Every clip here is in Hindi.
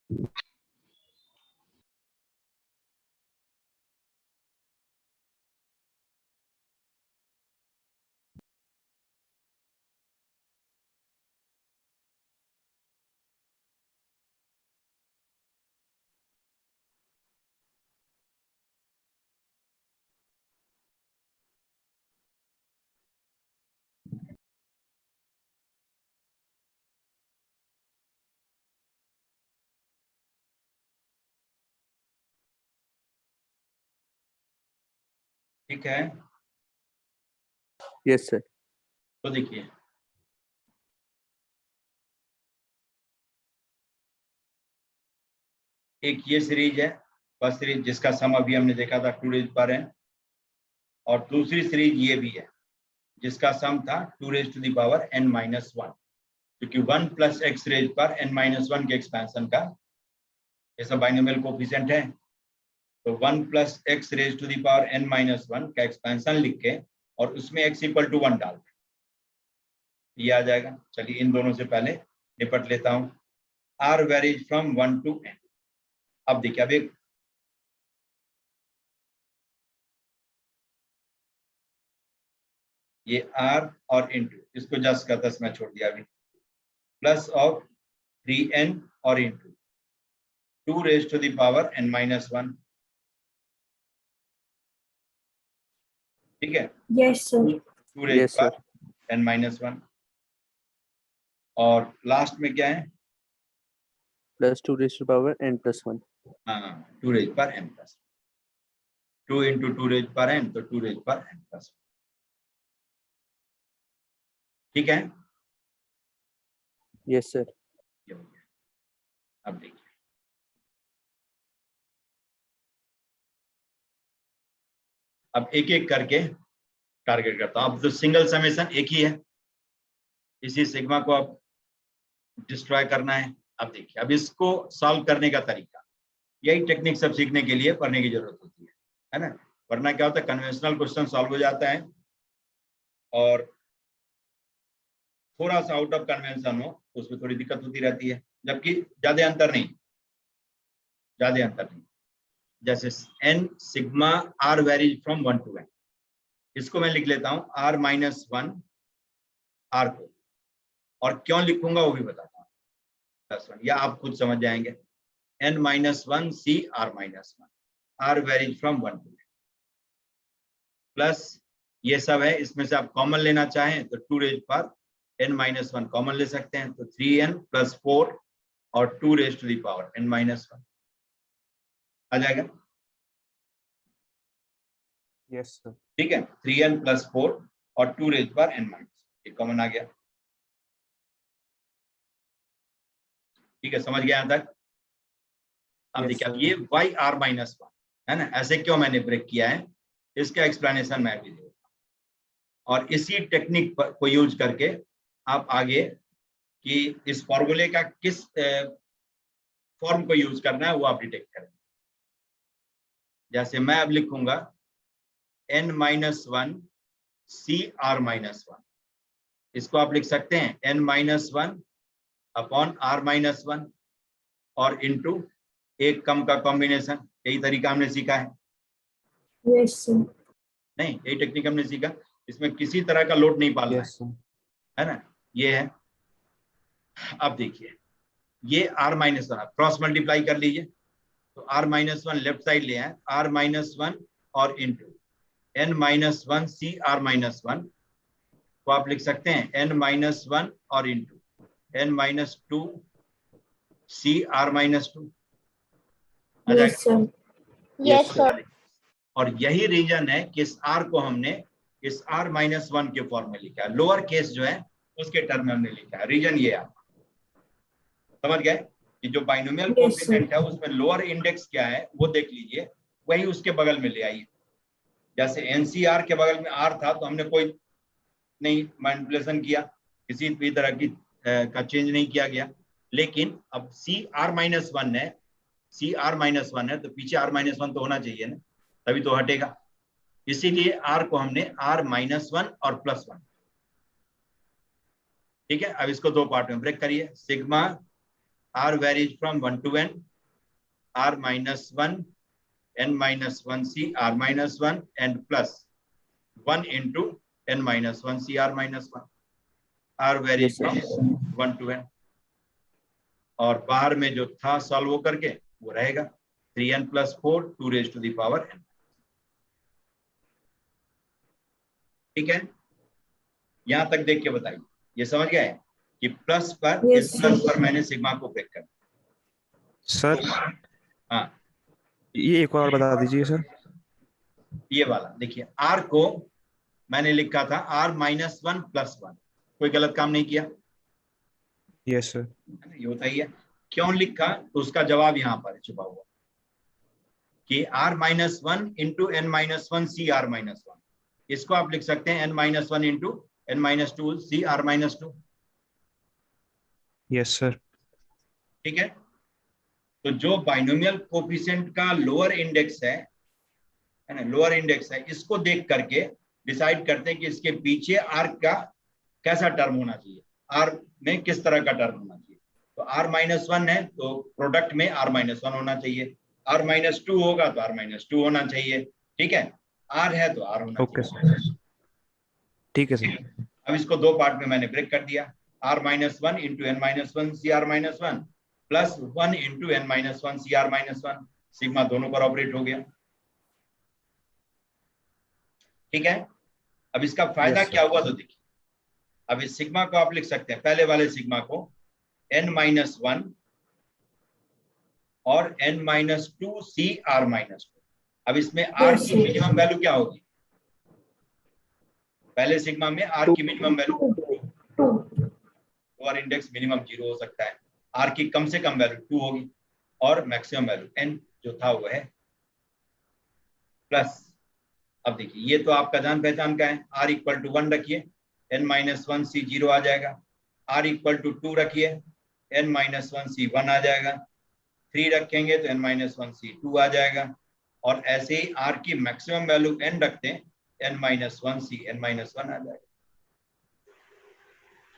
ठीक है। Yes sir. तो देखिए एक ये सीरीज है, फर्स्ट सीरीज जिसका सम अभी हमने देखा था 2 रेज पर n, और दूसरी सीरीज ये भी है जिसका सम था 2 raise to the power n-1, क्योंकि 1 प्लस x रेज पर n-1 के एक्सपेंशन का ऐसा बाइनोमियल कोफिशिएंट है, तो 1 plus x raise to the power n-1 का एक्सपेंशन लिख के और उसमें x इक्वल टू 1 डाल दें, ये आ जाएगा। चलिए इन दोनों से पहले निपट लेता हूं। r varies from 1 to n। अब देखिए, अब एक ये r और इंटू, इसको जस्ट का 10 में छोड़ दिया अभी, प्लस ऑफ 3n और into 2 raise to the power n-1। ठीक है, यस सर। 2 रेज पर n-1, और लास्ट में क्या है, plus 2 raise to power n+1। हाँ 2 रेज पर n+1, 2 इंटू 2 रेज पर n, तो 2 रेज पर n+1। ठीक है, यस सर। ये हो गया। अब देखिए, अब एक एक करके टारगेट करता हूं। अब तो सिंगल समेशन एक ही है, इसी सिग्मा को अब डिस्ट्रॉय करना है। अब देखिए, अब इसको सॉल्व करने का तरीका, यही टेक्निक सब सीखने के लिए पढ़ने की जरूरत होती है ना, वरना क्या होता है कन्वेंशनल क्वेश्चन सॉल्व हो जाता है और थोड़ा सा आउट ऑफ कन्वेंशन हो तो उसमें थोड़ी दिक्कत होती रहती है, जबकि ज्यादा अंतर नहीं। जैसे n sigma r varies from 1 to n, इसको मैं लिख लेता हूं r-1 r को, और क्यों लिखूंगा वो भी बताता हूं +1, या आप खुद समझ जाएंगे। n-1 c r-1, r varies from 1 to n, plus ये सब है, इसमें से आप कॉमन लेना चाहें तो 2 रेज पर n-1 कॉमन ले सकते हैं, तो 3n + 4 और 2 raise to the power n-1 आ जाएगा। Yes sir. ठीक है, 3n + 4 और 2 रेज पर n-, ये कॉमन आ गया। ठीक है, समझ गया यहां तक। अब देखिए, अब ये yr-1 है ना, ऐसे क्यों मैंने ब्रेक किया है, इसका एक्सप्लेनेशन मैं भी दूंगा, और इसी टेक्निक को यूज करके आप आगे कि इस फॉर्मूले का किस फॉर्म को यूज करना है वो आप डिटेक्ट करें। जैसे मैं अब लिखूंगा n-1 c r-1, इसको आप लिख सकते हैं n-1 अपॉन r-1 और इंटू एक कम का कॉम्बिनेशन। यही तरीका हमने सीखा है। Yes sir. नहीं, यही टेक्निक हमने सीखा, इसमें किसी तरह का लोड नहीं पालना है ना, ये है। अब देखिए, ये r-1 क्रॉस मल्टीप्लाई कर लीजिए, तो r-1 लेफ्ट साइड ले आए, r-1 और इंटू n-1 c r-1 को आप लिख सकते हैं n-1 और इंटू n-2 c r-2 आ जाएगा। Yes sir. और यही रीजन है कि इस r को हमने इस r-1 के फॉर्म में लिखा है, लोअर केस जो है उसके टर्म में हमने लिखा है। रीजन ये है, समझ गए कि जो बाइनोमियल कोएफिशिएंट है उसमें लोअर इंडेक्स क्या है वो देख लीजिए, वही उसके बगल में ले आइए। जैसे NCR के बगल में R था तो हमने कोई नहीं मैनिपुलेशन किया, किसी भी तरह की का चेंज नहीं किया गया, लेकिन अब CR-1 है, CR-1 है तो पीछे R-1 तो होना चाहिए ना, तभी तो हटेगा। इसीलिए R को हमने R-1 और +1। ठीक है, अब इसको दो पार्ट में ब्रेक करिए। Sigma r varies from 1 to n, r minus 1, n minus 1c, r minus 1 and plus 1 into n minus 1c, r minus 1. r varies Yes, sir. from 1 to n. और बाहर में जो था सॉल्व करके वो रहेगा 3n plus 4 2 raised to the power n. ठीक है, यहां तक देख के बताइए, ये समझ गए कि प्लस पर Yes, इस प्लस sir. पर मैंने सिग्मा को ब्रेक कर सर हाँ ये एक और बता दीजिए सर। ये वाला देखिए, r को मैंने लिखा था r minus 1 plus 1, कोई गलत काम नहीं किया, यस सर। ये होता ही है। क्यों लिखा तो उसका जवाब यहाँ पर छुपा हुआ कि r minus 1 into n minus 1 c r minus 1, इसको आप लिख सकते हैं n minus 1 into n minus 2 c r minus 2। Yes sir. ठीक है, तो जो बाइनोमियल कोफिशिएंट का लोअर इंडेक्स है ना, लोअर इंडेक्स है, इसको देख करके डिसाइड करते हैं कि इसके पीछे r का कैसा टर्म होना चाहिए, r में किस तरह का टर्म होना चाहिए। तो r minus 1 है तो प्रोडक्ट में r minus 1 होना चाहिए, r minus 2 होगा तो r minus 2 होना चाहिए। ठीक है, r है तो r होना ओके चाहिए। सर, ठीक है सर। अब इसको दो पार्ट में मैंने ब्रेक कर दिया, r minus 1 into n minus 1 c r minus 1 plus 1 into n minus 1 c r minus 1, sigma दोनों पर ऑपरेट हो गया। ठीक है, अब इसका फायदा Yes, क्या हुआ तो देखिए, अब इस सिग्मा को आप लिख सकते हैं, पहले वाले सिग्मा को n minus 1 और n minus 2 c r minus 2। अब इसमें r Yes, की sir. मिनिमम वैल्यू क्या होगी, पहले सिग्मा में r की minimum value 2. Lower index minimum 0 हो सकता है, r की कम से कम वैल्यू 2 होगी और मैक्सिमम वैल्यू n जो था वो है प्लस। अब देखिए ये तो आपका जान पहचान का है, r इक्वल टू 1 रखिए n minus 1 c 0 आ जाएगा, r इक्वल टू 2 रखिए n minus 1 c 1 आ जाएगा, 3 रखेंगे तो n minus 1 c 2 आ जाएगा, और ऐसे ही r की मैक्सिमम वैल्यू n रखते हैं n minus 1 c n minus 1 आ जाएगा।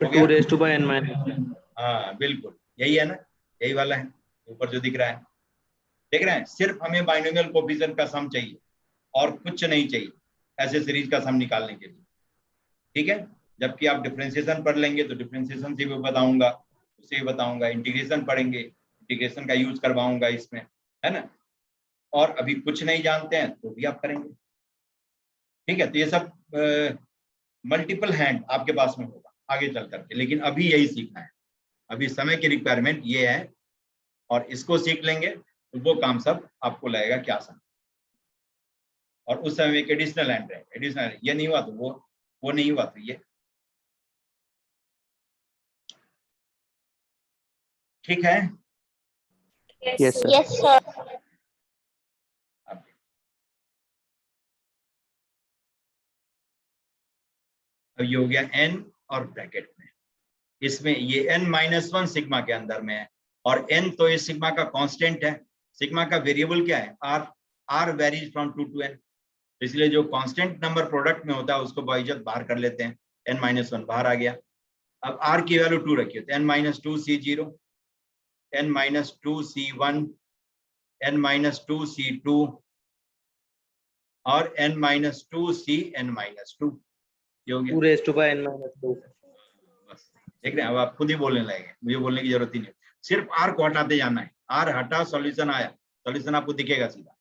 हो 2 गया? raised to by n minus 1. हाँ बिल्कुल यही है ना, यही वाला है ऊपर जो दिख रहा है, देख रहे हैं। सिर्फ हमें बाइनोमियल कोफिशिएंट का सम चाहिए और कुछ नहीं चाहिए ऐसे सीरीज का सम निकालने के लिए। ठीक है, जबकि आप डिफरेंशिएशन पढ़ लेंगे तो डिफरेंशिएशन से भी बताऊंगा, उसे भी बताऊंगा, इंटीग्रेशन पढ़ेंगे, इंटीग्रेशन का यूज करवाऊंगा इसमें, है ना। और अभी कुछ नहीं जानते हैं तो भी आप करेंगे। ठीक है, तो ये सब मल्टीपल हैंड आपके पास में होगा आगे चल करके, लेकिन अभी यही सीखना है, अभी समय की रिक्वायरमेंट ये है, और इसको सीख लेंगे तो वो काम सब आपको लगेगा क्या आसान, और उस समय एक एडिशनल हैंड है, एडिशनल ये नहीं हुआ तो वो नहीं हुआ तो ये। ठीक है, Yes, sir. Yes, sir. अब ये हो गया n और ब्रैकेट में, इसमें ये n माइनस 1 सिग्मा के अंदर में है, और n तो इस सिग्मा का कांस्टेंट है, सिग्मा का वेरिएबल क्या है r varies from 2 to n, इसलिए जो कांस्टेंट नंबर प्रोडक्ट में होता है उसको बाइज्जत बाहर कर लेते हैं, n माइनस 1 बाहर आ गया। अब r की वैल्यू 2 रखिए तो n minus 2 c 0, n minus 2 c 1, n minus 2 c 2 और n minus 2 c n minus 2, ये हो गया। 2 raised to by n minus 2. बस देख रहे हैं, अब आप खुद ही बोलने लगेंगे, मुझे बोलने की जरूरत ही नहीं, सिर्फ r को हटाते जाना है, r हटा सॉल्यूशन आया, सॉल्यूशन आपको दिखेगा सीधा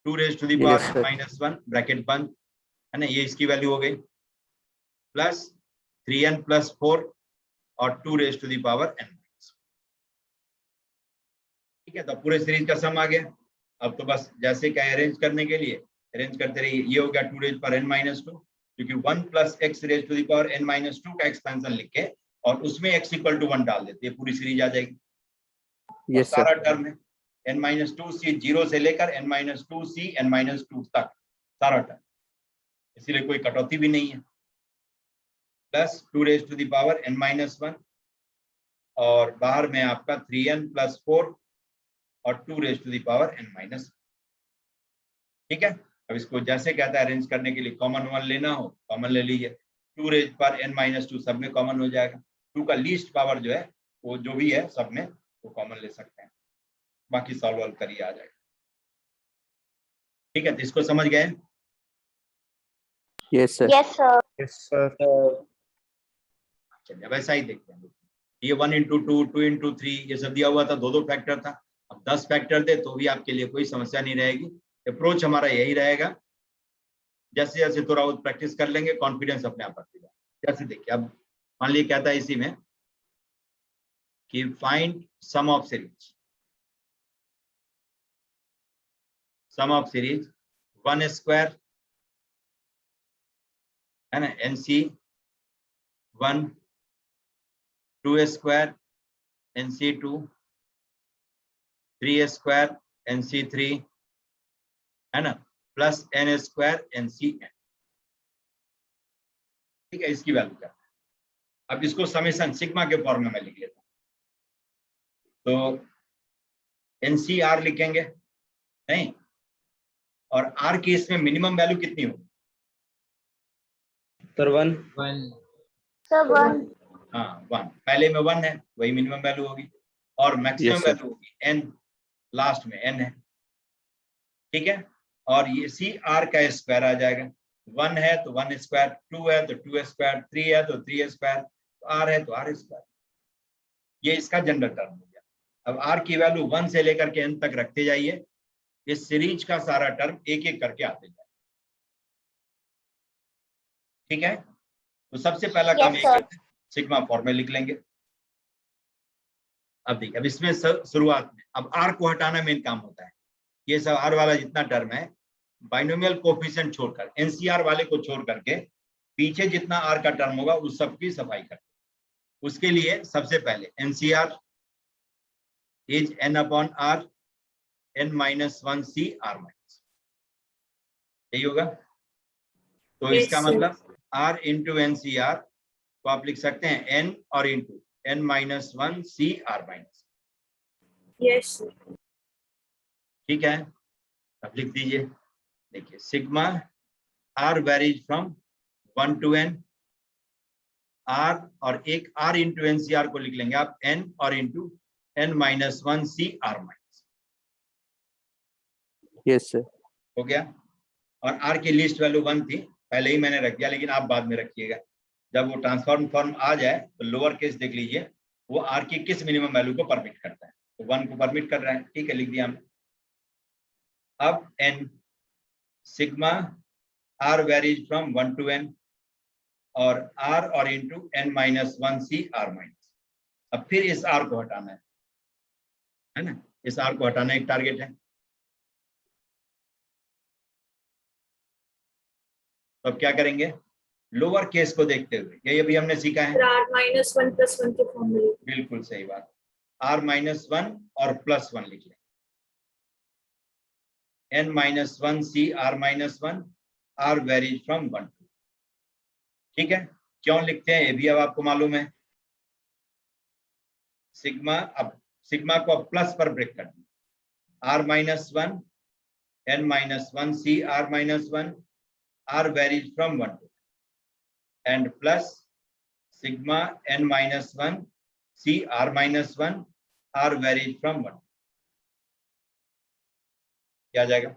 2 raised to the power Yes, n sir. minus 1 bracket बंद, है ना, ये इसकी वैल्यू हो गई, प्लस 3n plus 4 और 2 raised to the power n minus 1। ठीक है, तो पूरे सीरीज का सम आ गया। अब तो बस जैसे क्या अरेंज करने के लिए अरेंज करते रहिए, ये हो गया 2 raised पर n minus 2, क्योंकि 1 plus x raised to the power n minus 2 का एक्सपेंशन लिख के और उसमें x इक्वल टू 1 डाल देते हैं, पूरी सीरीज आ जाएगी। Yes, sir. सारा टर्म है n minus 2 c 0 से लेकर n minus 2 c n minus 2 तक सारा टर्म, इसीलिए कोई कटौती भी नहीं है, plus 2 raised to the power n minus 1 और बाहर में आपका 3n plus 4 और 2 raised to the power n minus 1। ठीक है, अब इसको जैसे कहता है अरेंज करने के लिए कॉमन वन लेना हो कॉमन ले लीजिए, 2 raised पर n minus 2 सब में कॉमन हो जाएगा, 2 का लीस्ट पावर जो है वो जो भी है सब में वो कॉमन ले सकते हैं, बाकी सॉल्व करिए आ जाएगा। ठीक है, तो इसको समझ गए? Yes, sir. Yes, sir. Yes sir. चलिए अब ऐसा ही देखते हैं। ये 1 into 2, 2 into 3 ये सब दिया हुआ था, दो फैक्टर था। अब 10 फैक्टर थे तो भी आपके लिए कोई समस्या नहीं रहेगी। अप्रोच हमारा यही रहेगा, जैसे जैसे थोड़ा बहुत प्रैक्टिस कर लेंगे कॉन्फिडेंस अपने आप बढ़ते जाएगा। जैसे देखिए, अब मान लीजिए कहता है इसी में कि find sum of series, sum of series 1 square है ना, NC 1, 2 square NC 2, 3 square NC 3 है ना, plus N square NC N। ठीक है, इसकी वैल्यू क्या है? अब इसको समेशन सिग्मा के फॉर्म में लिख लेता हूं। तो NCR लिखेंगे नहीं, और R की इसमें मिनिमम वैल्यू कितनी होगी? Sir 1 Sir, 1. हाँ 1, पहले में 1 है, वही मिनिमम वैल्यू होगी, और मैक्सिमम Yes, sir. वैल्यू होगी N, लास्ट में N है। ठीक है, और ये CR का स्क्वायर आ जाएगा। 1 है तो 1 स्क्वायर, 2 है तो 2 स्क्वायर, 3 है तो 3 स्क्वायर, तो R है तो R स्क्वायर। ये इसका जनरल टर्म हो गया। अब R की वैल्यू 1 से लेकर के N तक रखते जाइए, इस सीरीज का सारा टर्म एक एक करके आते जाए। ठीक है, तो सबसे पहला काम ये करते हैं, सिग्मा फॉर्मूला लिख लेंगे। अब देखिए, अब इसमें शुरुआत में अब R को हटाना मेन काम होता है। ये सब R वाला जितना टर्म है, बाइनोमियल कोफिशिएंट छोड़कर, NCR वाले को छोड़ करके पीछे जितना R का टर्म होगा उस सब की सफाई करते हैं। उसके लिए सबसे पहले NCR is N/R N-1 CR minus, यही होगा। तो Yes, इसका sir. मतलब R इंटू NCR को आप लिख सकते हैं N और into N-1 CR minus. Yes, sir. ठीक है, अब लिख दीजिए। देखिए, sigma R varies from 1 to N, R और एक R इंटू NCR को लिख लेंगे आप N और into N-1 CR minus. Yes, sir. हो गया, और R की लिस्ट वैल्यू 1 थी, पहले ही मैंने रख दिया, लेकिन आप बाद में रखिएगा। जब वो ट्रांसफॉर्म फॉर्म आ जाए तो लोअर केस देख लीजिए वो R की किस मिनिमम वैल्यू को परमिट करता है, तो 1 को परमिट कर रहा है। ठीक है, लिख दिया हमने। अब N sigma R varies from 1 to N और R और इंटू N-1 CR माइनस। अब फिर इस R को हटाना है ना, इस R को हटाना एक टारगेट है। तो अब क्या करेंगे, लोअर केस को देखते हुए, यही अभी हमने सीखा है। R-1 plus 1 के फॉर्म में। बिल्कुल सही बात, R-1 और +1 लिख लें, N-1 CR-1 R varies from 1 to। ठीक है, क्यों लिखते हैं ये भी अब आपको मालूम है। सिग्मा, अब सिग्मा को अब प्लस पर ब्रेक कर दिया, R-1 N-1 CR-1 R varies from 1 to and plus sigma N-1 CR-1 R varies from 1। क्या आ जाएगा?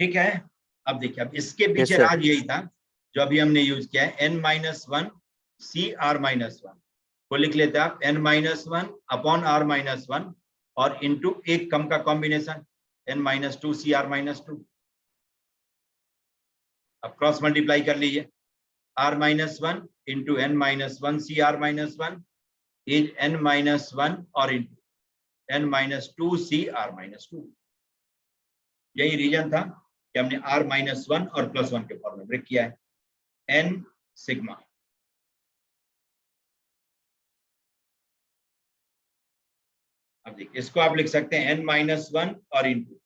ठीक है, अब देखिए, अब इसके पीछे राज यही था जो अभी हमने यूज किया है, N-1 CR-1 को लिख लेते हैं आप N-1 अपॉन R-1 और इंटू एक कम का कॉम्बिनेशन N-2 CR-2। अब क्रॉस मल्टीप्लाई कर लीजिए, R-1 into N-1 CR-1 is N-1 और इंटू N-2 CR-2। यही रीजन था कि हमने R-1 और +1 के फॉर्म में ब्रेक किया है। N सिग्मा, अब देखिए, इसको आप लिख सकते हैं N-1 और इंटू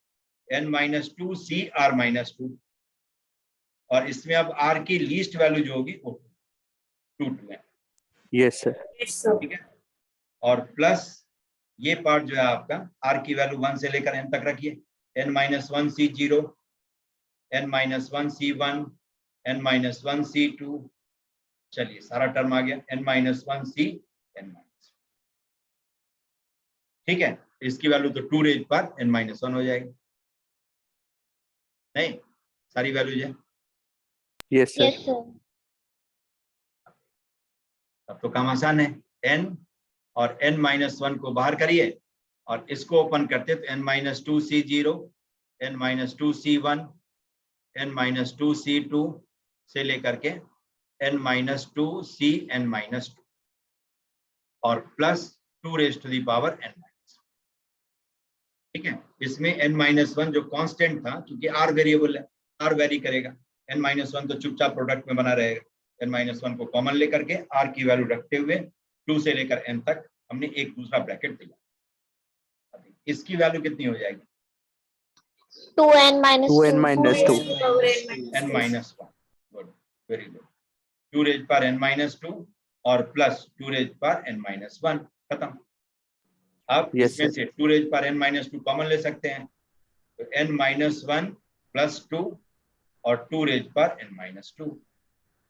N-2 CR-2, और इसमें अब R की लीस्ट वैल्यू जो होगी वो 2 है। Yes, sir. Yes, sir. ठीक है, और प्लस ये पार्ट जो है आपका R की वैल्यू 1 से लेकर N तक रखिए, N-1 C0, N-1 C1, N-1 C2, चलिए सारा टर्म आ गया, n-1 c n-, ठीक है। इसकी वैल्यू तो 2 रेज पर n-1 हो जाएगी, नहीं सारी वैल्यूज है। Yes, sir. Yes, sir. अब तो काम आसान है, n और n-1 को बाहर करिए और इसको ओपन करते तो n-2 c0, n-2 c1, n-2 c2 से लेकर के n-2 c n-2 और plus 2 raise to the power n-, ठीक है। इसमें n-1 जो कांस्टेंट था, क्योंकि r वेरिएबल है, r वेरी करेगा, n-1 तो चुपचाप प्रोडक्ट में बना रहेगा, n-1 को कॉमन लेकर के r की वैल्यू रखते हुए 2 से लेकर n तक हमने एक दूसरा ब्रैकेट दिया। इसकी वैल्यू कितनी हो जाएगी? 2n minus 2n 2. minus 2. n-1, good, very good, 2 raise पर n-2 और प्लस 2 रेज पर n-1, खत्म। अब Yes, इसमें sir. से 2 रेज पर n-2 कॉमन ले सकते हैं, तो n-1 प्लस 2 और 2 रेज पर n-2,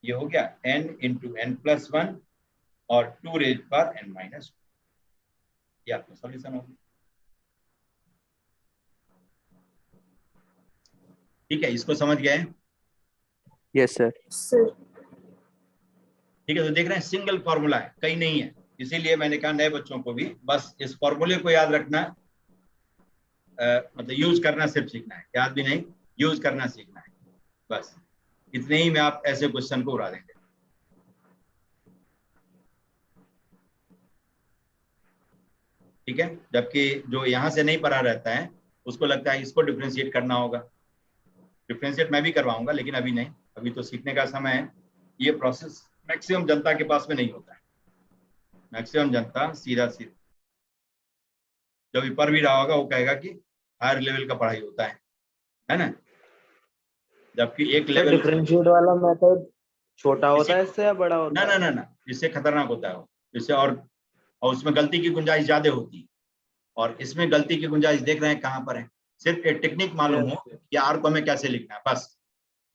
ये हो गया n इंटू n+1 और 2 रेज पर n-2, ये आपका सॉल्यूशन हो गया। ठीक है, इसको समझ गए? Yes, sir. Sir. ठीक है, तो देख रहे हैं सिंगल फॉर्मूला है, कहीं नहीं है, इसीलिए मैंने कहा नए बच्चों को भी बस इस फॉर्मूले को याद रखना, मतलब यूज करना सिर्फ सीखना है, याद भी नहीं, यूज करना सीखना है, बस इतने ही में आप ऐसे क्वेश्चन को उड़ा देंगे। ठीक है, जबकि जो यहाँ से नहीं पढ़ा रहता है उसको लगता है इसको डिफरेंशिएट करना होगा। डिफरेंशिएट मैं भी करवाऊंगा, लेकिन अभी नहीं, अभी तो सीखने का समय है। ये प्रोसेस मैक्सिमम जनता के पास में नहीं होता है, मैक्सिमम जनता सीधा सीधा जब भी पढ़ भी रहा होगा वो कहेगा कि हायर लेवल का पढ़ाई होता है ना, जबकि एक लेवल डिफरेंशिएट वाला मेथड छोटा होता है इससे या बड़ा होता ना है? ना ना ना, इससे खतरनाक होता है वो, इससे और उसमें गलती की गुंजाइश ज्यादा होती है, और इसमें गलती की गुंजाइश देख रहे हैं कहाँ पर है। सिर्फ एक टेक्निक मालूम हो कि आर को हमें कैसे लिखना है, बस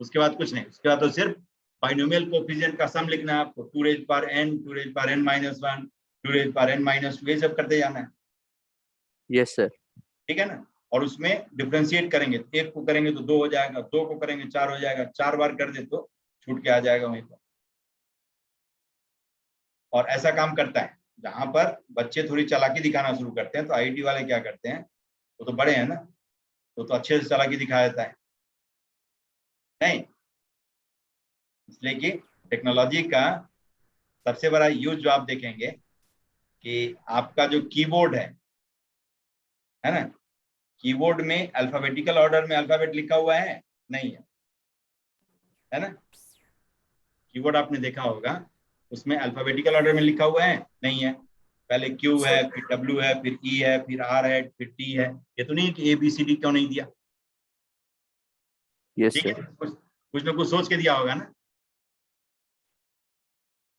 उसके बाद कुछ नहीं। उसके बाद तो सिर्फ बाइनोमियल कोएफिशिएंट का सम लिखना है आपको, 2 रेज पर n, 2 रेज पर n-1, 2 रेज पर n-2, ये सब करते जाना है। Yes, sir. ठीक है ना, और उसमें डिफरेंशिएट करेंगे, एक को करेंगे तो 2 हो जाएगा, 2 को करेंगे 4 हो जाएगा, 4 बार कर दे तो छूट के आ जाएगा वहीं पर। और ऐसा काम करता है जहां पर बच्चे थोड़ी चालाकी दिखाना शुरू करते हैं, तो आईआईटी वाले क्या करते हैं, वो तो बड़े हैं ना, वो तो अच्छे से चालाकी दिखा देता है, नहीं, इसलिए कि टेक्नोलॉजी का सबसे बड़ा यूज जो आप देखेंगे कि आपका जो कीबोर्ड है ना, कीबोर्ड में अल्फाबेटिकल ऑर्डर में अल्फाबेट लिखा हुआ है, नहीं है ना, कीबोर्ड आपने देखा होगा उसमें अल्फाबेटिकल ऑर्डर में लिखा हुआ है, नहीं है, पहले क्यू है, फिर डब्ल्यू है, फिर ई है, फिर आर है, फिर टी है, ये तो नहीं कि ABCD क्यों नहीं दिया। Yes, ठीक है, sir. कुछ ना कुछ सोच के दिया होगा ना।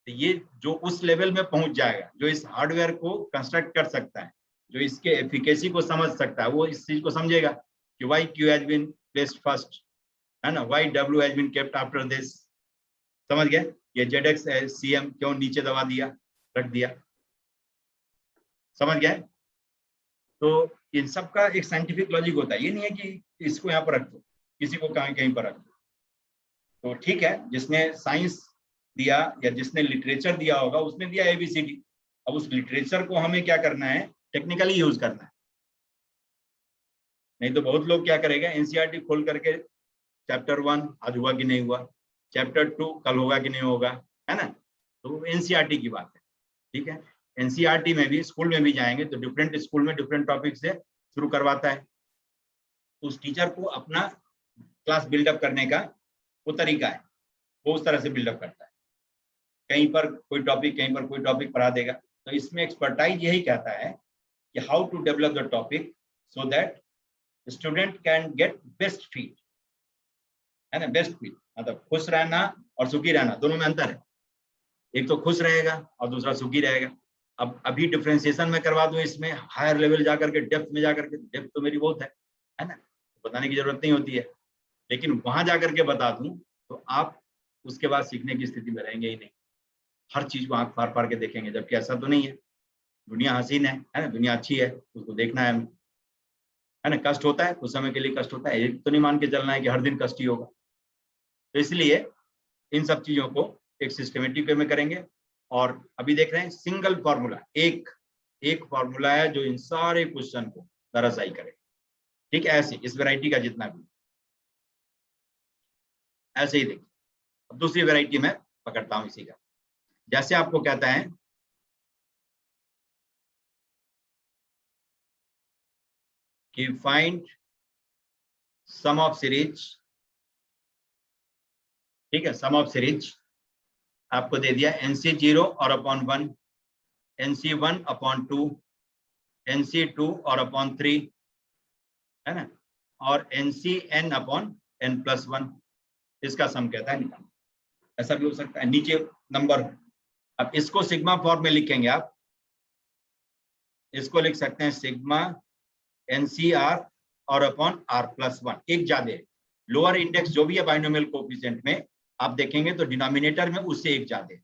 तो ये जो उस लेवल में पहुंच जाएगा, जो इस हार्डवेयर को कंस्ट्रक्ट कर सकता है, जो इसके एफिकेसी को समझ सकता है, वो इस चीज को समझेगा कि why Q has been placed first, है ना, why W has been kept after this, समझ गए, ये ZX CM क्यों नीचे दबा दिया, रख दिया, समझ गए। तो इन सब का एक साइंटिफिक लॉजिक होता है, ये नहीं है कि इसको यहाँ पर रख दो, किसी को कहीं कहीं पर रख दो। तो ठीक है, जिसने साइंस दिया या जिसने लिटरेचर दिया होगा उसने दिया ABCD, अब उस लिटरेचर को हमें क्या करना है, टेक्निकली यूज करना है। नहीं तो बहुत लोग क्या करेगा, NCERT खोल करके चैप्टर 1 आज हुआ कि नहीं हुआ, चैप्टर 2 कल होगा कि नहीं होगा, है ना, तो NCERT की बात है। ठीक है, NCERT में भी स्कूल में भी जाएंगे तो डिफरेंट स्कूल में डिफरेंट टॉपिक से शुरू करवाता है, उस टीचर को अपना क्लास बिल्डअप करने का वो तरीका है, वो उस तरह से बिल्डअप करता है, कहीं पर कोई टॉपिक कहीं पर कोई टॉपिक पढ़ा देगा। तो इसमें एक्सपर्टाइज यही कहता है कि how to develop the topic so that student can get best feel, है ना, बेस्ट फील मतलब खुश रहना और सुखी रहना, दोनों में अंतर है, एक तो खुश रहेगा और दूसरा सुखी रहेगा। अब अभी डिफरेंशिएशन में करवा दूं, इसमें हायर लेवल जाकर के डेप्थ में जाकर के, डेप्थ तो मेरी बहुत है ना, बताने की जरूरत नहीं होती है, लेकिन वहां जाकर के बता दूं तो आप उसके बाद सीखने की स्थिति में रहेंगे ही नहीं, हर चीज को आंख फाड़ फाड़ के देखेंगे, जबकि ऐसा तो नहीं है। दुनिया हसीन है ना, दुनिया अच्छी है, उसको देखना है ना। कष्ट होता है, कुछ समय के लिए कष्ट होता है, एक तो नहीं मान के चलना है कि हर दिन कष्ट ही होगा। तो इसलिए इन सब चीजों को एक सिस्टमेटिक वे में करेंगे। और अभी देख रहे हैं सिंगल फॉर्मूला, एक फॉर्मूला है जो इन सारे क्वेश्चन को दरअसाई करे। ठीक है, ऐसे इस वैरायटी का जितना भी ऐसे ही देखिए। अब दूसरी वैरायटी में पकड़ता हूं इसी का। जैसे आपको कहता है कि फाइंड सम ऑफ सीरीज, ठीक है, सम ऑफ सीरीज आपको दे दिया NC0 और अपॉन 1, NC1 अपॉन 2, NC2 और अपॉन 3, है ना, और NCN अपॉन n+1। इसका सम कहता है निकाल। ऐसा भी हो सकता है, नीचे नंबर। अब इसको सिग्मा फॉर्म में लिखेंगे आप, इसको लिख सकते हैं सिग्मा NCR और अपॉन R+1। एक ज्यादा है, लोअर इंडेक्स जो भी है बाइनोमियल कोएफिशिएंट में आप देखेंगे तो डिनोमिनेटर में उससे एक ज्यादा है।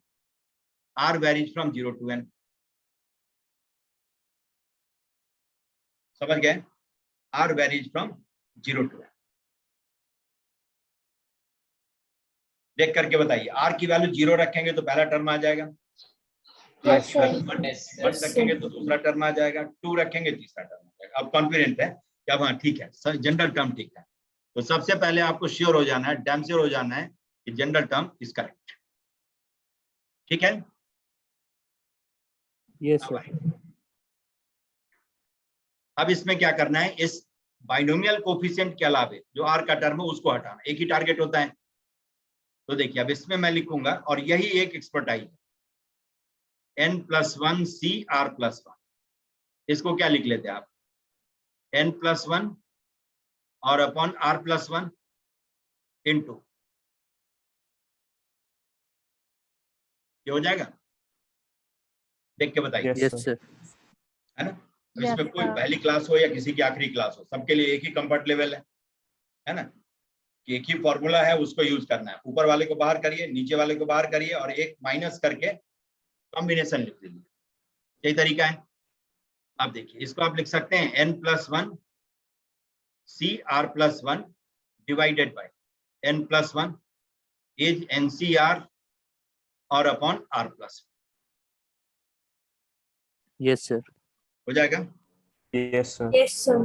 R varies from 0 to n। समझ गए? R varies from 0 to n। देख करके बताइए, R की वैल्यू 0 रखेंगे तो पहला टर्म आ जाएगा, Yes, sir. 1 रखेंगे तो दूसरा टर्म आ जाएगा, 2 रखेंगे तीसरा टर्म आ जाएगा। अब कॉन्फिडेंट है कि अब हाँ ठीक है, जनरल टर्म ठीक है। तो सबसे पहले आपको श्योर हो जाना है, डैम श्योर हो जाना है कि जनरल टर्म इज करेक्ट। ठीक है, Yes, sir. अब इसमें क्या करना है, इस बाइनोमियल कोफिशिएंट के अलावे जो R का टर्म है उसको हटाना। एक ही टारगेट होता है। तो देखिए अब इसमें मैं लिखूंगा, और यही एक एक्सपर्टाइज है, n+1 CR+1। इसको क्या लिख लेते हैं आप, n+1 और अपॉन R+1 इंटू, ये हो जाएगा? देख के बताइए, Yes, sir. है ना। तो Yes, इसमें कोई sir. पहली क्लास हो या किसी की आखिरी क्लास हो, सबके लिए एक ही कंफर्ट लेवल है ना, कि एक ही फॉर्मूला है, उसको यूज करना है। ऊपर वाले को बाहर करिए, नीचे वाले को बाहर करिए, और एक माइनस करके कॉम्बिनेशन लिख दीजिए। यही तरीका है। आप देखिए, इसको आप लिख सकते हैं n+1 CR+1 divided by n+1 is NCR और अपॉन R+1। Yes, sir. हो जाएगा? Yes, sir. Yes, sir.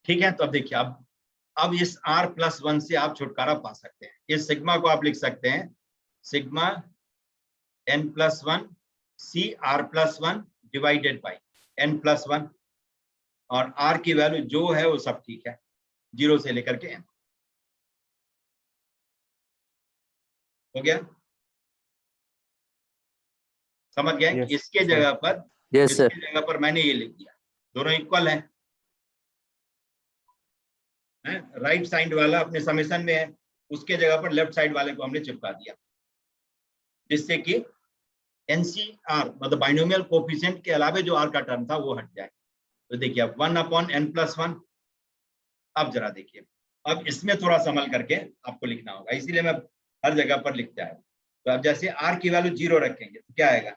ठीक है, तो अब देखिए, अब इस R+1 से आप छुटकारा पा सकते हैं। इस सिग्मा को आप लिख सकते हैं sigma n+1 CR+1 divided by n+1, और R की वैल्यू जो है वो सब ठीक है, 0 से लेकर के n। हो गया? समझ गए? Yes, इसके sir. जगह पर Yes, sir. इसकी जगह पर मैंने ये लिख दिया, दोनों इक्वल है, राइट साइड वाला अपने समेशन में है, उसके जगह पर लेफ्ट साइड वाले को हमने चिपका दिया, जिससे कि NCR मतलब बाइनोमियल कोफिशिएंट के अलावे जो R का टर्म था वो हट जाए। तो देखिए अब 1/n+1। अब जरा देखिए, अब इसमें थोड़ा संभल करके आपको लिखना होगा, इसीलिए मैं हर जगह पर लिखता है। तो अब जैसे R की वैल्यू 0 रखेंगे तो क्या आएगा,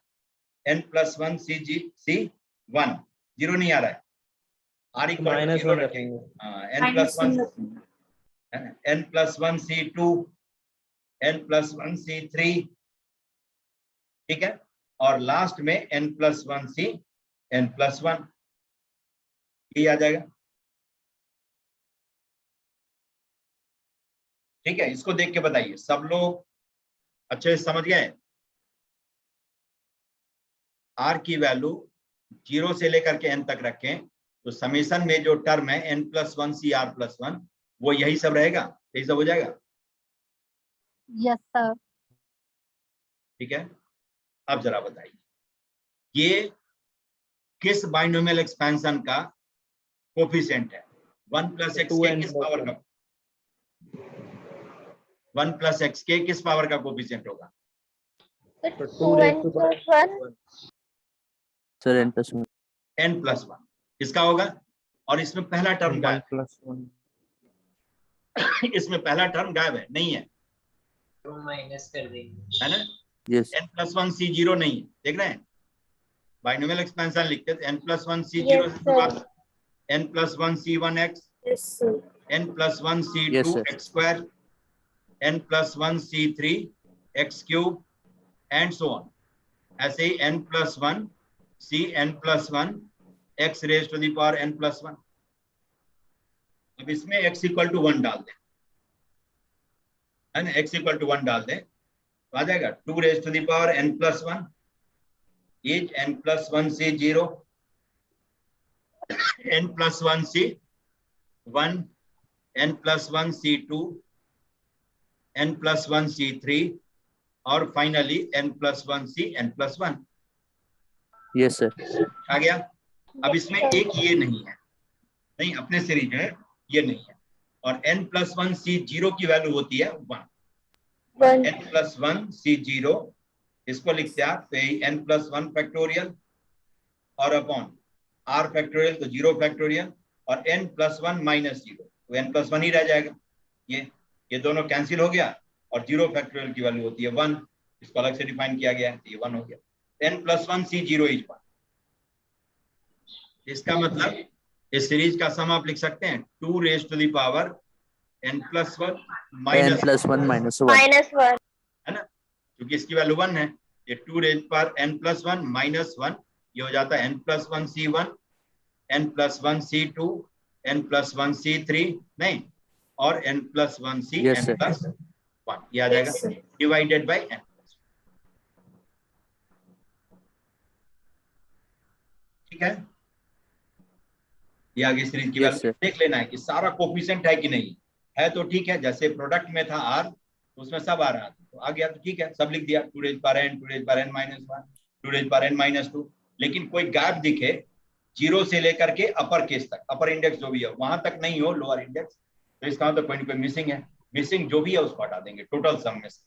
n+1 C1, 0 नहीं आ रहा है, R इक्वल टू 0 रखेंगे, n+1 C2, n+1 C3, ठीक है, और लास्ट में n+1 CN+1, ये आ जाएगा। ठीक है, इसको देख के बताइए सब लोग अच्छे से समझ गए? R की वैल्यू 0 से लेकर के n तक रखें तो समेशन में जो टर्म है n+1 CR+1 वो यही सब रहेगा, यही सब हो जाएगा। Yes, sir. ठीक है, अब जरा बताइए ये किस बाइनोमियल एक्सपेंशन का कोफिशिएंट है? 1 + x के किस पावर का, 1 + x के किस पावर का कोफिशिएंट होगा? 2n+1. Sir, n+1. n+1 इसका होगा, और इसमें पहला टर्म गायब 1+1. है। इसमें पहला टर्म गायब है, नहीं है, माइनस कर देंगे है ना। Yes. n+1 c0 नहीं है, देख रहे हैं बाइनोमियल एक्सपेंशन लिखते थे n+1 c0 Yes, से sir. बात n+1 c1x, Yes, sir. n+1 Yes, c2 sir. x square, n+1 c3 x cube and so on. ऐसे ही n+1 c n+1 x raised to the power n+1. अब इसमें x equal to 1 डाल दें, है ना, x equal to 1 डाल दें तो आ जाएगा 2 raised to the power n+1 is n+1 c0, n+1 c1, n+1 c2, n+1 c3 और finally n+1 c n+1 Yes, sir. आ गया। अब इसमें Yes, sir. एक ये नहीं है, नहीं अपने सीरीज है ये नहीं है, और n+1 c0 की वैल्यू होती है 1, One. n+1 c0 इसको लिखते हैं आप n+1 फैक्टोरियल और अपॉन r फैक्टोरियल तो 0 फैक्टोरियल और n+1 -0 तो n+1 ही रह जाएगा। ये दोनों कैंसिल हो गया और 0 फैक्टोरियल की वैल्यू होती है 1, इसको अलग से डिफाइन किया गया है, ये 1 हो गया। n+1 c0 is 1। इसका मतलब इस सीरीज का सम आप लिख सकते हैं 2 raised to the power n+1 N plus 1 minus 1. Minus one. है ना, क्योंकि इसकी वैल्यू 1 है, ये 2 raised पर n+1 -1 ये हो जाता है n+1 c1, n+1 c2, n+1 c3 नहीं और n+1 c Yes, sir. n+1 ये आ जाएगा Yes, sir. Divided by n। ठीक है, ये आगे सीरीज की Yes, वैल्यू sir. देख लेना है कि सारा कोफिशिएंट है कि नहीं है, तो ठीक है, जैसे प्रोडक्ट में था r तो उसमें सब आ रहा था तो आ गया तो ठीक है, सब लिख दिया 2 raised पर n, 2 raised पर n -1, 2 raised पर n -2। लेकिन कोई गैप दिखे 0 से लेकर के अपर केस तक, अपर इंडेक्स जो भी है वहां तक नहीं हो लोअर इंडेक्स, तो इसका मतलब कोई ना कोई मिसिंग है, मिसिंग जो भी है उसको हटा देंगे टोटल सम में से।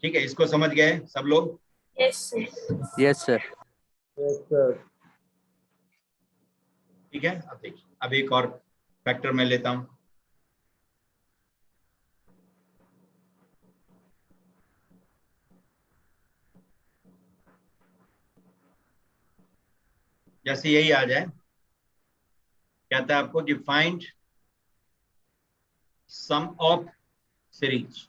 ठीक है, इसको समझ गए सब लोग? Yes, sir. Yes, sir. Yes, sir. ठीक है, अब देखिए, अब एक और फैक्टर मैं लेता हूं। जैसे यही आ जाए, कहता है आपको कि find sum of series,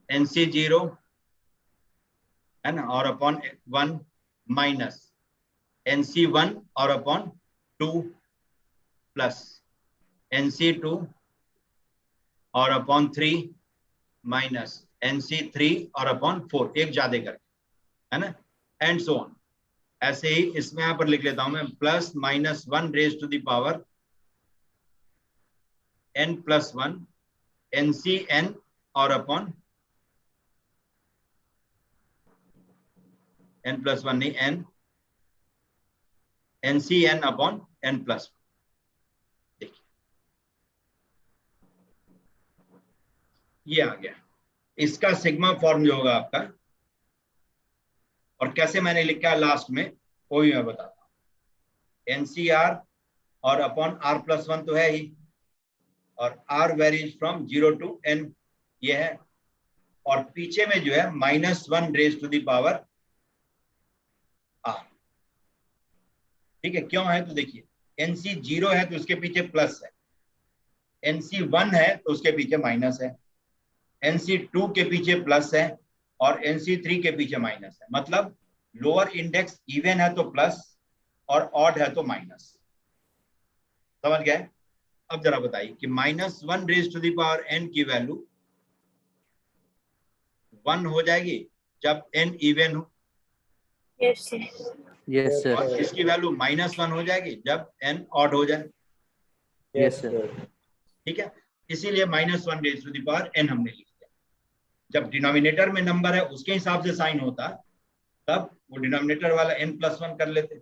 NC0 है ना और अपॉन 1 माइनस NC1 और अपॉन 2 प्लस NC2 और अपॉन 3 माइनस NC3 और अपॉन 4, एक ज्यादा करके, है ना, एंड सो ऑन। ऐसे ही इसमें यहां पर लिख लेता हूं मैं +-1 raise to the power n+1 NCn और अपॉन n+1 नहीं n NCn अपॉन n+1। देखिए ये आ गया, इसका सिग्मा फॉर्म जो होगा आपका, और कैसे मैंने लिखा है लास्ट में वो भी मैं बताता हूं। NCr और अपॉन r+1 तो है ही, और r varies from 0 to n ये है, और पीछे में जो है -1 raise to the power r। ठीक है, क्यों है तो देखिए NC0 है तो उसके पीछे प्लस है, NC1 है तो उसके पीछे माइनस है, NC2 के पीछे प्लस है और NC3 के पीछे माइनस है। मतलब लोअर इंडेक्स इवन है तो प्लस और ऑड है तो माइनस। समझ गए? अब जरा बताइए कि -1 raise to the power n की वैल्यू 1 हो जाएगी जब n इवन हो, Yes, sir. Yes, sir. और इसकी वैल्यू -1 हो जाएगी जब n ऑड हो जाए। Yes, sir. ठीक है, इसीलिए -1 raise to the power n हमने लिख दिया। जब डिनोमिनेटर में नंबर है उसके हिसाब से साइन होता तब वो डिनोमिनेटर वाला n+1 कर लेते,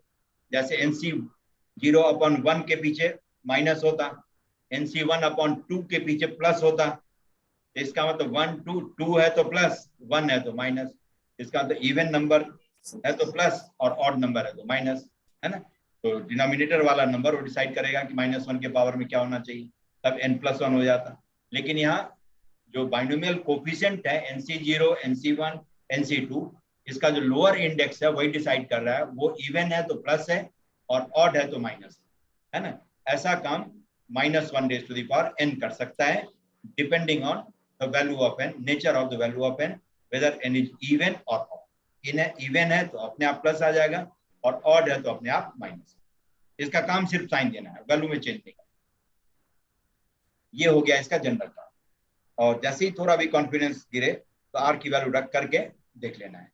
जैसे NC0 अपॉन 1 के पीछे माइनस होता, NC1 अपॉन 2 के पीछे प्लस होता, तो इसका मतलब 1 2 2 है तो प्लस, 1 है तो माइनस, इसका मतलब इवन नंबर है तो प्लस और ऑड नंबर है तो माइनस। है ना। तो डिनोमिनेटर वाला नंबर वो डिसाइड करेगा कि -1 के पावर में क्या होना चाहिए, तब n+1 हो जाता। लेकिन यहाँ जो बाइनोमियल कोफिशिएंट है NC0, NC1, NC2, इसका जो लोअर इंडेक्स है वही डिसाइड कर रहा है। वो इवन है तो प्लस है और ऑड है तो माइनस है ना। ऐसा काम -1n कर सकता है depending on the value of n, nature of the value of n, whether n is even और ऑड। इवन है तो अपने आप प्लस आ जाएगा और ऑड है तो अपने आप माइनस। इसका काम सिर्फ साइन देना है, वैल्यू में चेंज नहीं करना। ये हो गया इसका जनरल काम। और जैसे ही थोड़ा भी कॉन्फिडेंस गिरे तो r की वैल्यू रख करके देख लेना है।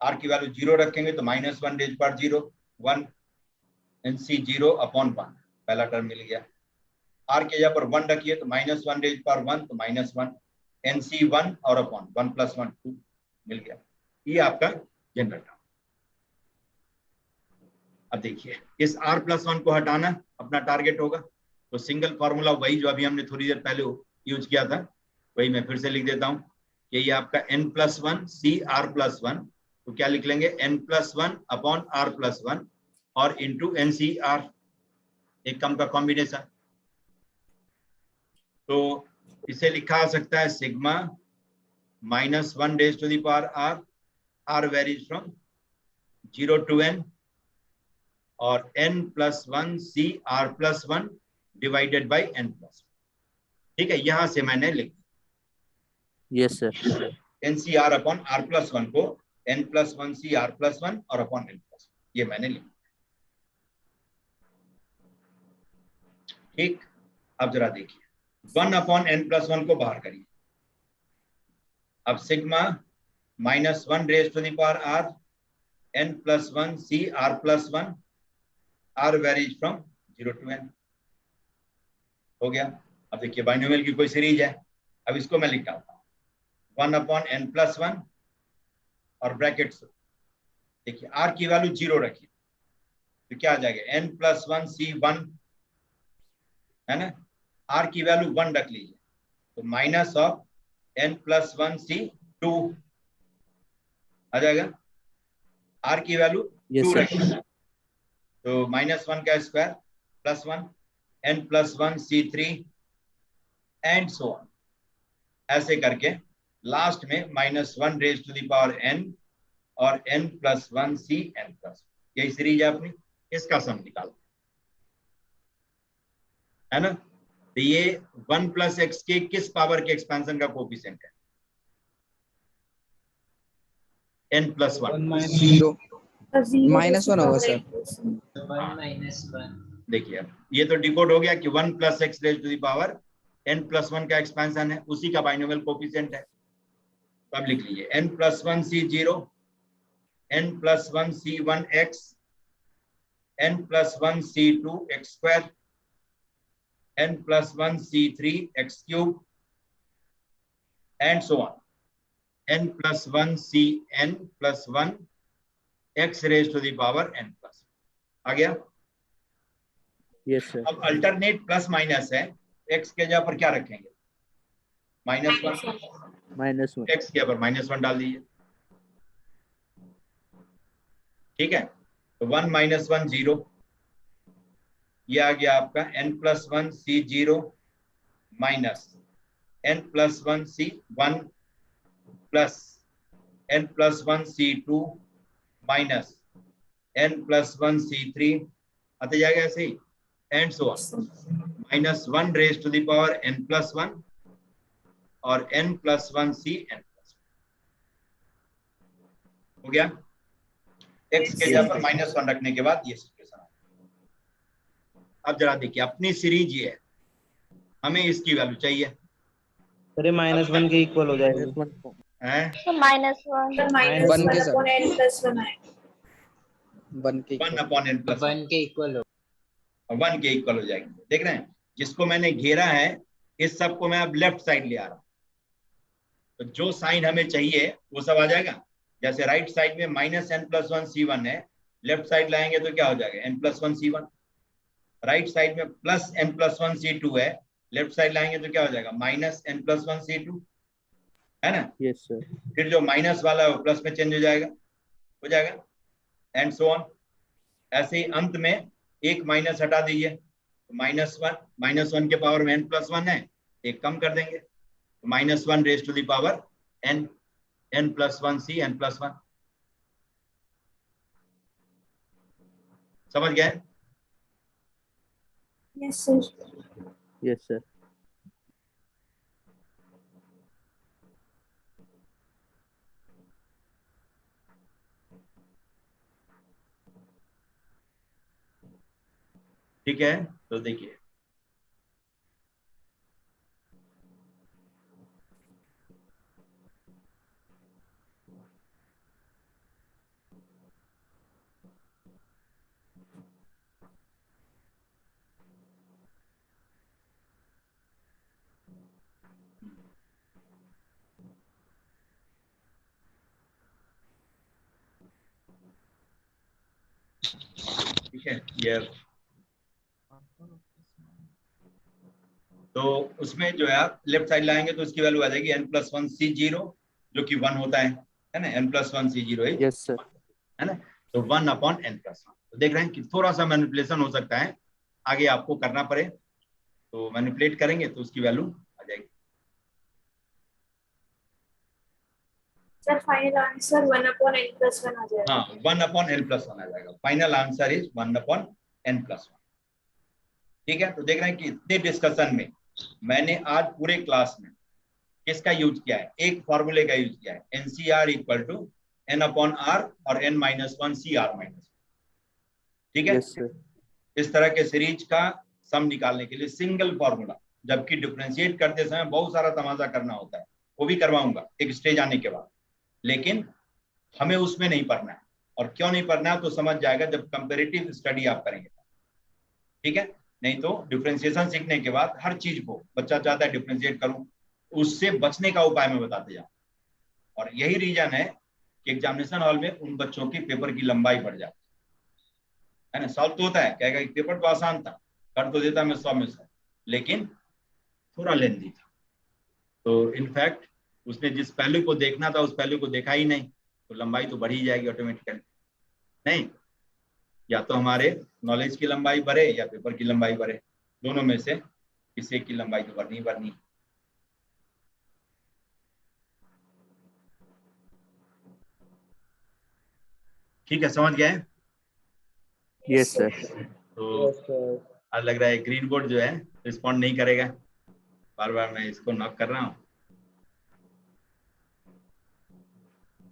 r की वैल्यू 0 रखेंगे तो -1 रेज पर 0, 1 NC0 अपॉन 1, पहला टर्म मिल गया। r के जगह पर 1 रखिए तो -1 रेज पर 1 तो -1 NC1 और अपॉन 1 + 1 2 मिल गया। ये आपका जनरल टर्म। अब देखिए इस r+1 को हटाना अपना टारगेट होगा। तो सिंगल फॉर्मूला वही जो अभी हमने थोड़ी देर पहले यूज किया था, वही मैं फिर से लिख देता हूं कि ये आपका n+1 CR+1, तो क्या लिख लेंगे n+1 अपॉन r+1 और इंटू NCR, एक कम का कॉम्बिनेशन। तो इसे लिखा जा सकता है sigma -1 raise to the power r, r varies from 0 to n, और n+1 CR+1 divided by n+1। ठीक है, यहां से मैंने लिख दिया। Yes sir. NCR upon r+1 को n+1 CR+1 और अपॉन n+1, ये मैंने लिखा। ठीक, अब जरा देखिए 1 अपॉन n+1 को बाहर करिए। अब sigma -1 raise to the power r, n+1 CR+1, r varies from 0 to n हो गया। अब देखिए बाइनोमियल की कोई सीरीज है, अब इसको मैं लिख डालता हूं 1 अपॉन n+1 और ब्रैकेट्स। देखिए r की वैल्यू 0 रखिए तो क्या आ जाएगा n+1 C1, है ना। r की वैल्यू 1 रख लीजिए तो माइनस ऑफ n+1 C2 आ जाएगा। r की वैल्यू 2 रखिए तो -1 का square +1 n+1 C3 and so on, ऐसे करके लास्ट में -1 raise to the power n और n+1 CN+, यही सीरीज है अपनी। इसका सम निकालो, है ना। तो ये 1 + x के किस पावर के एक्सपेंशन का कोफिशिएंट है? n+1 0 -1 होगा सर। 1 देखिए अब ये तो डिकोड हो गया कि 1 + x raise to the power n+1 का एक्सपेंशन है, उसी का बाइनोमियल कोफिशिएंट है। तो अब लिख लीजिए n+1 C0, n+1 C1x, n+1 C2 x², n+1 C3 x³ and so on, n+1 CN+1 x raise to the power n+। आ गया। Yes sir. अब अल्टरनेट प्लस माइनस है, x के जगह पर क्या रखेंगे? -1, -1 x के ऊपर -1 डाल दीजिए। ठीक है, तो 1 - 1 0, ये आ गया आपका n+1 C0 minus n+1 C1 plus n+1 C2 minus n+1 C3 आते जाएगा ऐसे ही and so on, -1 raise to the power n+1 और n+1 CN+। हो गया। x के जगह पर -1 रखने के बाद ये सिचुएशन आ गया। अब जरा देखिए अपनी सीरीज ये है, हमें इसकी वैल्यू चाहिए। अरे -1 के इक्वल हो जाएगी। हैं? तो -1 1 के साथ। अपॉन n+1 है। 1 के 1 अपॉन n+1 1 के इक्वल हो 1 के इक्वल हो जाएगी। देख रहे हैं, जिसको मैंने घेरा है इस सब को मैं अब लेफ्ट साइड ले आ रहा हूं, तो जो साइन हमें चाहिए वो सब आ जाएगा। जैसे राइट साइड में -n+1 C1 है, लेफ्ट साइड लाएंगे तो क्या हो जाएगा n+1 C1। राइट साइड में +n+1 C2 है, लेफ्ट साइड लाएंगे तो क्या हो जाएगा -n+1 C2, है ना। Yes sir. फिर जो माइनस वाला है वो प्लस में चेंज हो जाएगा एंड सो ऑन। ऐसे ही अंत में एक माइनस हटा दीजिए, तो -1 के पावर में n+1 है, एक कम कर देंगे, तो -1 raise to the power n+1c n+1। समझ गए? Yes, sir. Yes, sir. ठीक है, तो देखिए ठीक है, ये तो उसमें जो है आप लेफ्ट साइड लाएंगे तो इसकी वैल्यू आ जाएगी n+1c0 जो कि 1 होता है ना, n+1c0 है Yes, sir. ना, तो 1/n+1। तो देख रहे हैं कि थोड़ा सा मैनिपुलेशन हो सकता है, आगे आपको करना पड़े तो मैनिपुलेट करेंगे तो उसकी वैल्यू आ जाएगी। Sir, final answer 1/n+1 आ जाएगा। हाँ, 1/n+1 आ जाएगा। Final answer is 1/n+1। ठीक है, तो देख रहे हैं कि इतने डिस्कशन में मैंने आज पूरे क्लास में किसका यूज किया है, एक फॉर्मूले का यूज किया है, NCR = n/r और n-1 CR-1। ठीक है, Yes, sir. इस तरह के सीरीज का सम निकालने के लिए सिंगल फॉर्मूला, जबकि डिफरेंशिएट करते समय बहुत सारा तमाशा करना होता है, वो भी करवाऊंगा एक स्टेज आने के बाद, लेकिन हमें उसमें नहीं पढ़ना है। और क्यों नहीं पढ़ना है तो समझ जाएगा जब कंपैरेटिव स्टडी आप करेंगे। ठीक है, नहीं तो डिफरेंशिएशन सीखने के बाद हर चीज को बच्चा चाहता है डिफरेंशिएट करूं, उससे बचने का उपाय मैं बताते जाऊं। और यही रीजन है कि एग्जामिनेशन हॉल में उन बच्चों की पेपर की लंबाई बढ़ जाती है ना। सॉल्व तो होता है, कहेगा कि पेपर तो आसान था, कर तो देता मैं 100 में 100, लेकिन थोड़ा लेंथी था। तो इनफैक्ट उसने जिस पहलू को देखना था उस पहलू को देखा ही नहीं, तो लंबाई तो बढ़ ही जाएगी ऑटोमेटिकली। नहीं, या तो हमारे नॉलेज की लंबाई बढ़े या पेपर की लंबाई बढ़े, दोनों में से किसी की लंबाई तो बढ़नी ही बढ़नी। ठीक है, समझ गए? Yes, sir. तो आज लग रहा है ग्रीन बोर्ड जो है रिस्पॉन्ड नहीं करेगा, बार बार मैं इसको नॉक कर रहा हूँ,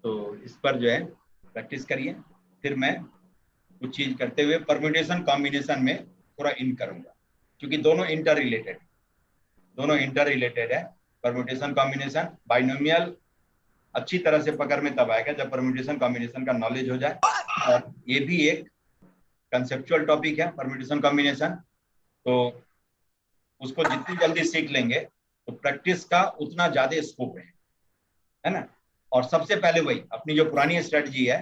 तो इस पर जो है प्रैक्टिस करिए। फिर मैं कुछ चीज करते हुए परम्यूटेशन कॉम्बिनेशन में थोड़ा इन करूंगा, क्योंकि दोनों इंटर रिलेटेड है। परम्यूटेशन कॉम्बिनेशन बाइनोमियल अच्छी तरह से पकड़ में तब आएगा जब परम्यूटेशन कॉम्बिनेशन का नॉलेज हो जाए, और ये भी एक कंसेप्चुअल टॉपिक है परम्यूटेशन कॉम्बिनेशन, तो उसको जितनी जल्दी सीख लेंगे तो प्रैक्टिस का उतना ज्यादा स्कोप है ना। और सबसे पहले वही अपनी जो पुरानी स्ट्रेटजी है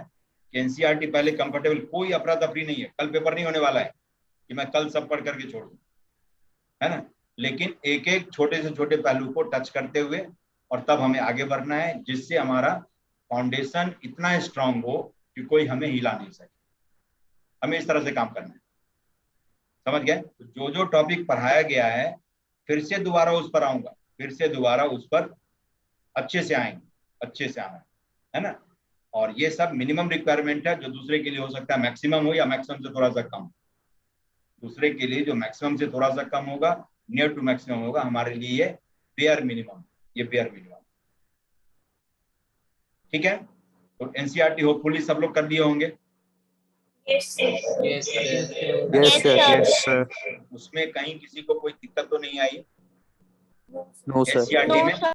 कि एनसीईआरटी पहले कंफर्टेबल, कोई अफरा तफरी नहीं है, कल पेपर नहीं होने वाला है कि मैं कल सब पढ़ करके छोड़ दूं, है ना। लेकिन एक एक छोटे से छोटे पहलू को टच करते हुए और तब हमें आगे बढ़ना है, जिससे हमारा फाउंडेशन इतना स्ट्रांग हो कि कोई हमें हिला नहीं सके। हमें इस तरह से काम करना है, समझ गए? तो जो जो टॉपिक पढ़ाया गया है फिर से दोबारा उस पर आऊंगा, फिर से दोबारा उस पर अच्छे से आएंगे, अच्छे से आना है ना। और ये सब मिनिमम रिक्वायरमेंट है, जो दूसरे के लिए हो सकता है मैक्सिमम हो या मैक्सिमम से थोड़ा सा कम। दूसरे के लिए जो मैक्सिमम से थोड़ा सा कम होगा, नियर टू मैक्सिमम होगा, हमारे लिए ये बेयर मिनिमम, ये बेयर मिनिमम। ठीक है, तो एनसीईआरटी होपफुली सब लोग कर दिए होंगे। Yes, sir. Yes, sir. Yes, sir. उसमें कहीं किसी को कोई दिक्कत तो नहीं आई No, sir. एनसीईआरटी में?